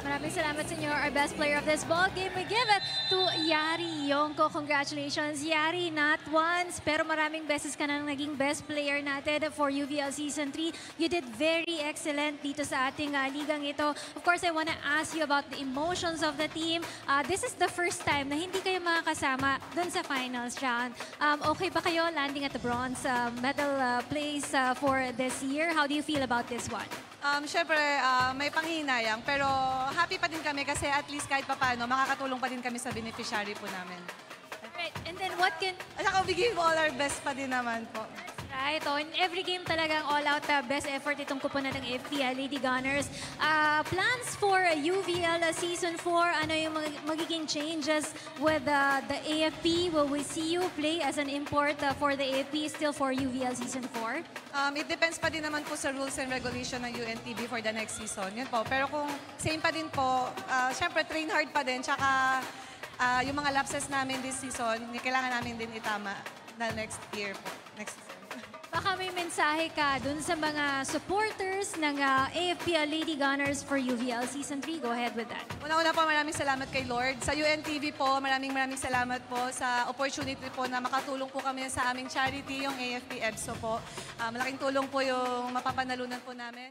Maraming salamat sa inyo. Our best player of this ball game, we give it to Yari Yongko. Congratulations, Yari. Not once, pero maraming beses ka nang naging best player natin for UVL Season 3. You did very excellent dito sa ating ligang ito. Of course, I want to ask you about the emotions of the team. This is the first time na hindi kayo makakasama dun sa finals round. Okay ba kayo landing at the bronze medal place for this year? How do you feel about this one? Siyempre, may panghihinayang, pero happy pa din kami kasi at least kahit papano, makakatulong pa din kami sa beneficiary po namin. Right. And then what can... At saka we give all our best pa din naman po. Right. Oh, in every game talagang all-out best effort itong kupunan ng AFP Lady Gunners. Plans for UVL Season 4, ano yung magiging changes with the AFP? Will we see you play as an import for the AFP still for UVL Season 4? It depends pa din naman po sa rules and regulation ng UNTV for the next season. Yun po. Pero kung same pa din po, syempre train hard pa din. Tsaka yung mga lapses namin this season, kailangan namin din itama na next year po. Next season. Baka may mensahe ka dun sa mga supporters ng AFP Lady Gunners for UVL Season 3. Go ahead with that. Una-una po, maraming salamat kay Lord. Sa UNTV po, maraming salamat po sa opportunity po na makatulong po kami sa aming charity, yung AFP EBSO po. Malaking tulong po yung mapapanalunan po namin.